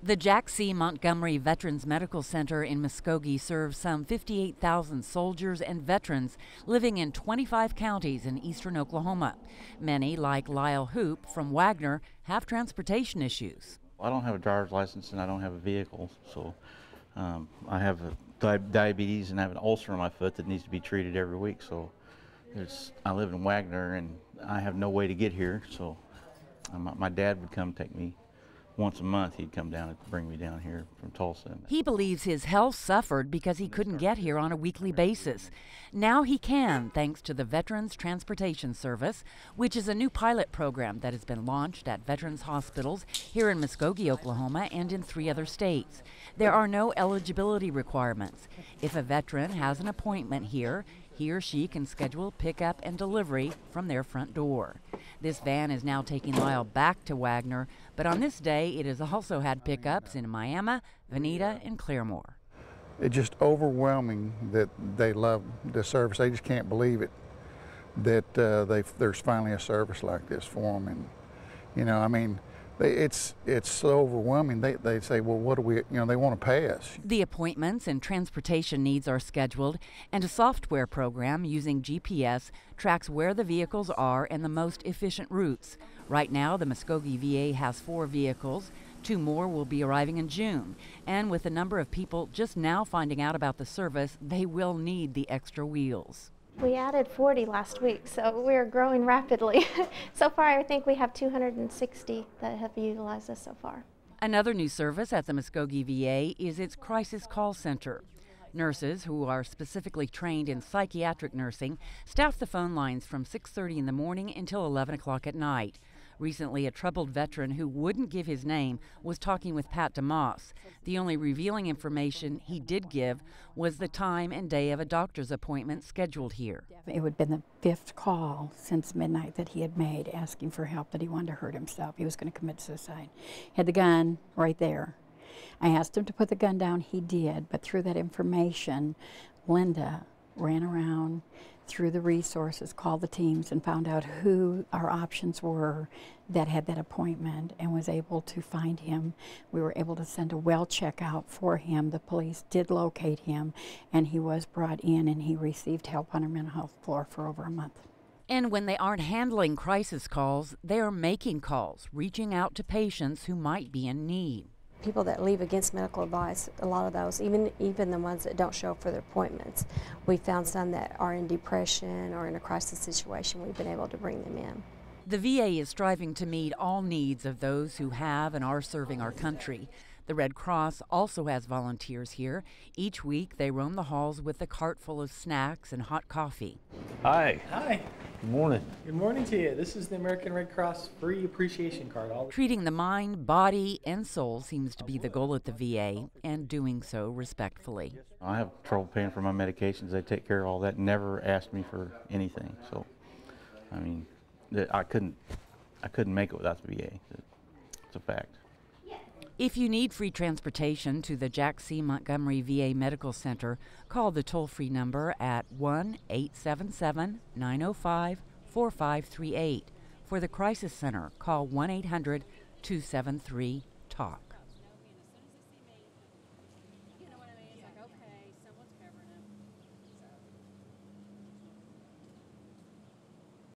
The Jack C. Montgomery Veterans Medical Center in Muskogee serves some 58,000 soldiers and veterans living in 25 counties in eastern Oklahoma. Many, like Lyle Hoop from Wagner, have transportation issues. I don't have a driver's license and I don't have a vehicle, so I have diabetes and I have an ulcer on my foot that needs to be treated every week. So I live in Wagner and I have no way to get here, so my dad would come take me. Once a month, he'd come down and bring me down here from Tulsa. He believes his health suffered because he couldn't get here on a weekly basis. Now he can, thanks to the Veterans Transportation Service, which is a new pilot program that has been launched at veterans hospitals here in Muskogee, Oklahoma, and in 3 other states. There are no eligibility requirements. If a veteran has an appointment here, he or she can schedule pickup and delivery from their front door. This van is now taking Lyle back to Wagner, but on this day it has also had pickups in Miami, Veneta, and Claremore. It's just overwhelming that they love the service. They just can't believe it that there's finally a service like this for them. And you know, I mean, it's so overwhelming. They say, well, what do we, they want to pay us. The appointments and transportation needs are scheduled, and a software program using GPS tracks where the vehicles are and the most efficient routes. Right now, the Muskogee VA has 4 vehicles. 2 more will be arriving in June. And with the number of people just now finding out about the service, they will need the extra wheels. We added 40 last week, so we're growing rapidly. So far, I think we have 260 that have utilized us so far. Another new service at the Muskogee VA is its crisis call center. Nurses who are specifically trained in psychiatric nursing staff the phone lines from 6:30 in the morning until 11 o'clock at night. Recently, a troubled veteran who wouldn't give his name was talking with Pat DeMoss. The only revealing information he did give was the time and day of a doctor's appointment scheduled here. It would have been the 5th call since midnight that he had made asking for help, that he wanted to hurt himself. He was going to commit suicide. He had the gun right there. I asked him to put the gun down. He did, but through that information, Linda ran around through the resources, called the teams, and found out who our options were that had that appointment and was able to find him. We were able to send a well check out for him. The police did locate him, and he was brought in, and he received help on our mental health floor for over a month. And when they aren't handling crisis calls, they are making calls, reaching out to patients who might be in need. People that leave against medical advice, a lot of those, even the ones that don't show up for their appointments, we found some that are in depression or in a crisis situation, we've been able to bring them in. The VA is striving to meet all needs of those who have and are serving our country. The Red Cross also has volunteers here. Each week they roam the halls with a cart full of snacks and hot coffee. Hi. Hi. Good morning. Good morning to you. This is the American Red Cross free appreciation card. Treating the mind, body, and soul seems to be the goal at the VA, and doing so respectfully. I have trouble paying for my medications. They take care of all that, never asked me for anything. So, I mean, I couldn't make it without the VA. It's a fact. If you need free transportation to the Jack C. Montgomery VA Medical Center, call the toll-free number at 1-877-905-4538. For the Crisis Center, call 1-800-273-TALK.